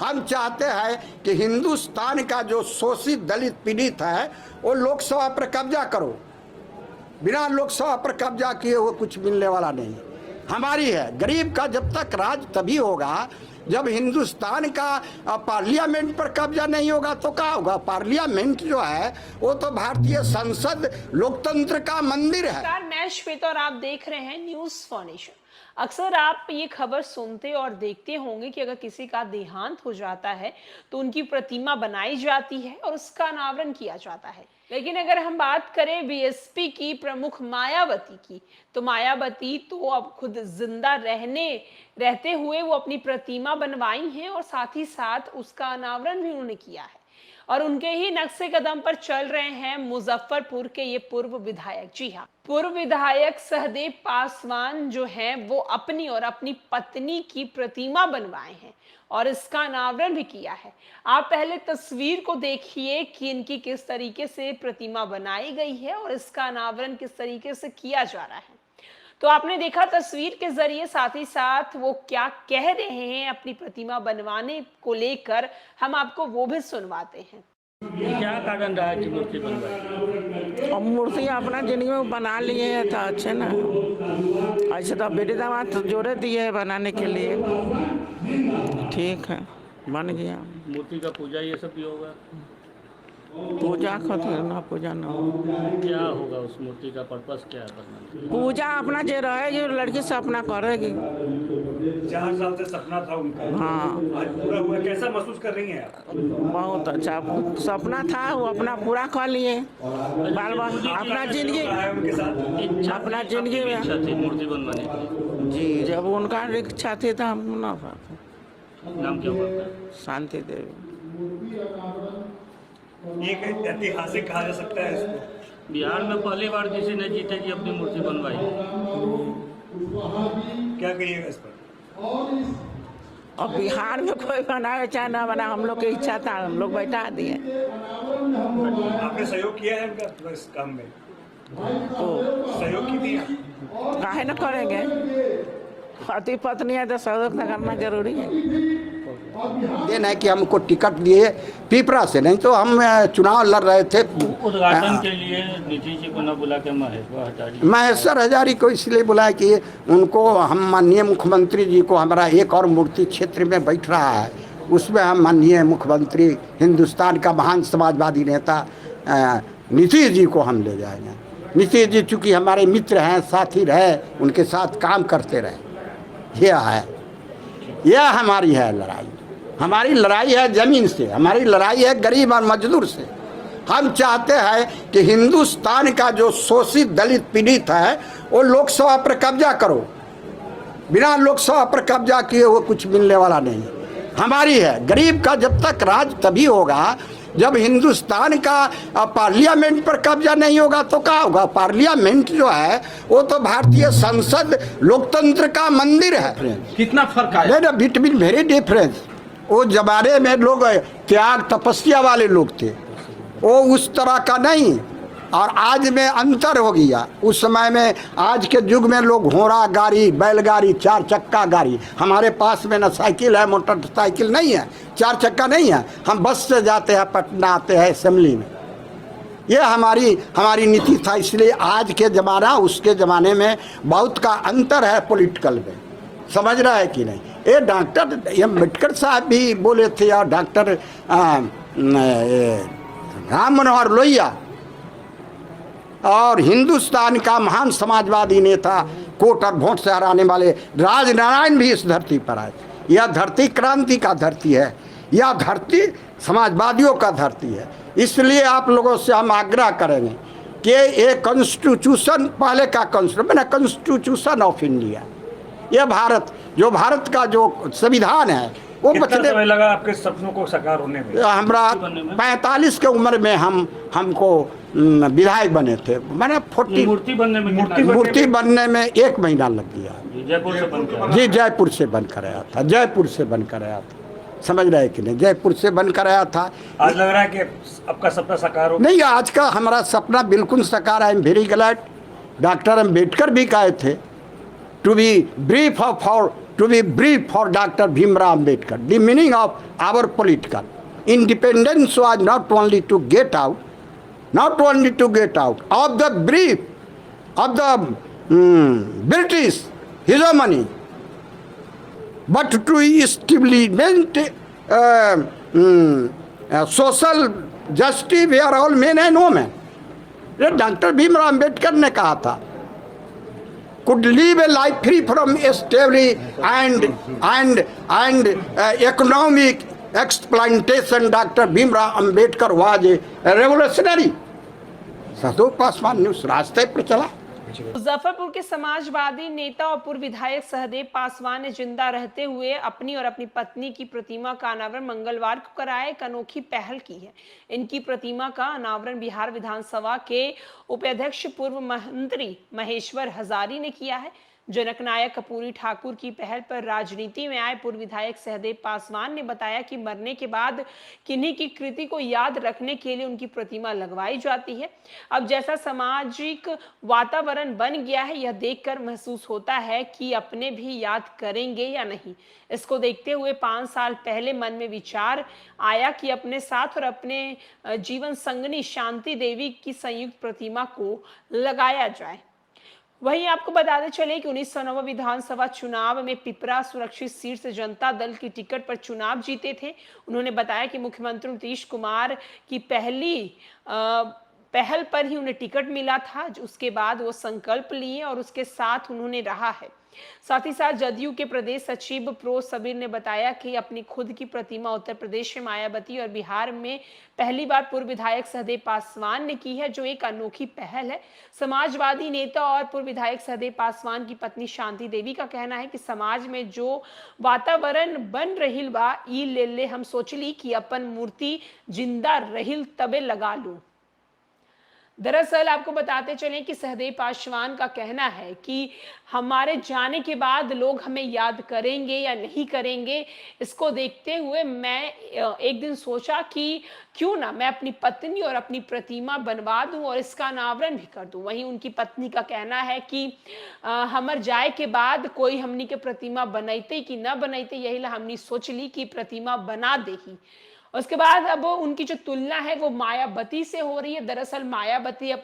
हम चाहते हैं कि हिंदुस्तान का जो शोषित दलित पीड़ित है वो लोकसभा पर कब्जा करो। बिना लोकसभा पर कब्जा किए हुए कुछ मिलने वाला नहीं हमारी है। गरीब का जब तक राज तभी होगा जब हिंदुस्तान का पार्लियामेंट पर कब्जा नहीं होगा तो क्या होगा। पार्लियामेंट जो है वो तो भारतीय संसद लोकतंत्र का मंदिर है। मैं श्वेता और आप देख रहे हैं न्यूज़ फॉर नेशन। अक्सर आप ये खबर सुनते और देखते होंगे कि अगर किसी का देहांत हो जाता है तो उनकी प्रतिमा बनाई जाती है और उसका अनावरण किया जाता है। लेकिन अगर हम बात करें बीएसपी की प्रमुख मायावती की, तो मायावती तो अब खुद जिंदा रहते हुए वो अपनी प्रतिमा बनवाई हैं और साथ ही साथ उसका अनावरण भी उन्होंने किया है। और उनके ही नक्शे कदम पर चल रहे हैं मुजफ्फरपुर के ये पूर्व विधायक। जी हाँ, पूर्व विधायक सहदेव पासवान जो हैं वो अपनी और अपनी पत्नी की प्रतिमा बनवाए हैं और इसका अनावरण भी किया है। आप पहले तस्वीर को देखिए कि इनकी किस तरीके से प्रतिमा बनाई गई है और इसका अनावरण किस तरीके से किया जा रहा है। तो आपने देखा तस्वीर के जरिए, साथ ही साथ वो क्या कह रहे हैं अपनी प्रतिमा बनवाने को लेकर, हम आपको वो भी सुनवाते हैं। क्या कारण रहा है मूर्ति बनवाई? अब मूर्ति अपना जिंदगी में बना लिए है तो अच्छे ना, ऐसे तो बेटे दामाद तो जोड़े दिए है बनाने के लिए, ठीक है बन गया। मूर्ति का पूजा ये सब भी होगा? पूजा खातिर ना, पूजा ना क्या होगा उस मूर्ति का पर्पस क्या है करना? पूजा अपना जो रहे जो लड़की से अपना करेगी। 4 साल से सपना था उनका, हाँ आज पूरा हुआ। कैसा महसूस कर रही हैं आप? बहुत अच्छा सपना था, वो अपना पूरा कर लिए। बाल बाल अपना जिंदगी उनके साथ अपना जिंदगी में इच्छा थी मूर्ति बनवाने की? जी, जब उनका इच्छा थी तो हम ना पाते। नाम क्या हुआ? शांति देवी। एक ऐतिहासिक कहा जा सकता है इसको। बिहार में पहली बार किसी ने जीते की अपनी मूर्ति बनवाई। क्या कहिएगा इस पर? और बिहार में कोई बनाए चाहे ना बना, हम लोग की इच्छा था, हम लोग बैठा दिए। आपने सहयोग किया है उनका इस काम में? तो सहयोग की दिया? काहे न करेंगे, पति पत्नी है तो सहयोग तो करना जरूरी है। देन है कि हमको टिकट दिए पिपरा से, नहीं तो हम चुनाव लड़ रहे थे। उद्घाटन के लिए नीतीश जी को न बुला के महेश्वर हजारी को इसलिए बुलाया कि उनको हम माननीय मुख्यमंत्री जी को, हमारा एक और मूर्ति क्षेत्र में बैठ रहा है उसमें हम माननीय मुख्यमंत्री हिंदुस्तान का महान समाजवादी नेता नीतीश जी को हम ले जाएंगे। नीतीश जी चूँकि हमारे मित्र हैं, साथी रहे, उनके साथ काम करते रहे। यह हमारी है लड़ाई। हमारी लड़ाई है ज़मीन से, हमारी लड़ाई है गरीब और मजदूर से। हम चाहते हैं कि हिंदुस्तान का जो शोषित दलित पीड़ित है वो लोकसभा पर कब्जा करो। बिना लोकसभा पर कब्जा किए हुए कुछ मिलने वाला नहीं हमारी है। गरीब का जब तक राज तभी होगा जब हिंदुस्तान का पार्लियामेंट पर कब्जा नहीं होगा तो क्या होगा। पार्लियामेंट जो है वो तो भारतीय संसद लोकतंत्र का मंदिर है। कितना फर्क है? Between very difference. वो जमाने में लोग त्याग तपस्या वाले लोग थे, वो उस तरह का नहीं। और आज में अंतर हो गया। उस समय में, आज के युग में लोग घोड़ा गाड़ी, बैलगाड़ी, 4 चक्का गाड़ी, हमारे पास में न साइकिल है, मोटरसाइकिल नहीं है, 4 चक्का नहीं है। हम बस से जाते हैं, पटना आते हैं असेंबली में। ये हमारी नीति था। इसलिए आज के ज़माना उसके ज़माने में बहुत का अंतर है पॉलिटिकल में। समझ रहा है कि नहीं? ये डॉक्टर अम्बेडकर साहब भी बोले थे और डॉक्टर राम मनोहर लोहिया और हिंदुस्तान का महान समाजवादी नेता, कोट और वोट से हराने वाले राजनारायण भी इस धरती पर आए। यह धरती क्रांति का धरती है, यह धरती समाजवादियों का धरती है। इसलिए आप लोगों से हम आग्रह करेंगे कि ये कॉन्स्टिट्यूशन, पहले का कॉन्स्टिट्यूशन ऑफ इंडिया, यह भारत का जो संविधान है वो कितना समय लगा आपके सपनों को साकार होने में? हमारा 45 के उम्र में हमको विधायक बने थे। मैंने 40 मूर्ति बनने में 1 महीना लग गया। जयपुर से बनकर? जी, जयपुर से बनकर आया था। जयपुर से बनकर आया था। समझ रहे कि नहीं? जयपुर से बनकर आया था। आज लग रहा है कि आपका सपना साकार हो? नहीं, आज का हमारा सपना बिल्कुल साकार। I am very glad. Doctor Ambedkar भी कहे थे to be brief of to be brief for Dr. Bhimrao Ambedkar. The meaning of our political independence was not only to get out of the brief of the British hegemony, but to establish social justice where all men and women. Doctor Bhimrao Ambedkar ने कहा था, could live a life free from slavery and economic exploitation. Dr. Bhimrao Ambedkar was a revolutionary. साधु पासवान ने उस रास्ते पर चला। मुजफ्फरपुर के समाजवादी नेता और पूर्व विधायक सहदेव पासवान ने जिंदा रहते हुए अपनी और अपनी पत्नी की प्रतिमा का अनावरण मंगलवार को कराया। एक अनोखी पहल की है। इनकी प्रतिमा का अनावरण बिहार विधानसभा के उपाध्यक्ष पूर्व मंत्री महेश्वर हजारी ने किया है। जनक नायक कपूरी ठाकुर की पहल पर राजनीति में आए पूर्व विधायक सहदेव पासवान ने बताया कि मरने के बाद किन्हीं की कृति को याद रखने के लिए उनकी प्रतिमा लगवाई जाती है। अब जैसा सामाजिक वातावरण बन गया है, यह देखकर महसूस होता है कि अपने भी याद करेंगे या नहीं। इसको देखते हुए 5 साल पहले मन में विचार आया कि अपने साथ और अपने जीवन संगनी शांति देवी की संयुक्त प्रतिमा को लगाया जाए। वहीं आपको बताते चले कि 1909 विधानसभा चुनाव में पिपरा सुरक्षित सीट से जनता दल की टिकट पर चुनाव जीते थे। उन्होंने बताया कि मुख्यमंत्री नीतीश कुमार की पहल पर ही उन्हें टिकट मिला था। उसके बाद वो संकल्प लिए और उसके साथ उन्होंने रहा है। साथ ही साथ जदयू के प्रदेश सचिव प्रो सबीर ने बताया कि अपनी खुद की प्रतिमा उत्तर प्रदेश में मायावती और बिहार में पहली बार पूर्व विधायक सहदेव पासवान ने की है, जो एक अनोखी पहल है। समाजवादी नेता और पूर्व विधायक सहदेव पासवान की पत्नी शांति देवी का कहना है कि समाज में जो वातावरण बन रही बा ई ले हम सोचली कि अपन मूर्ति जिंदा रहिल तबे लगा लूं। दरअसल आपको बताते चलें कि सहदेव पासवान का कहना है कि हमारे जाने के बाद लोग हमें याद करेंगे या नहीं करेंगे, इसको देखते हुए मैं एक दिन सोचा कि क्यों ना मैं अपनी पत्नी और अपनी प्रतिमा बनवा दूं और इसका अनावरण भी कर दूं। वहीं उनकी पत्नी का कहना है कि हमर जाए के बाद कोई हमनी के प्रतिमा बनैते कि न बनैते, यही ला हमनी सोच ली कि प्रतिमा बना दे ही। उसके बाद अब उनकी जो तुलना है वो मायावती से हो रही है। दरअसल मायावती अपनी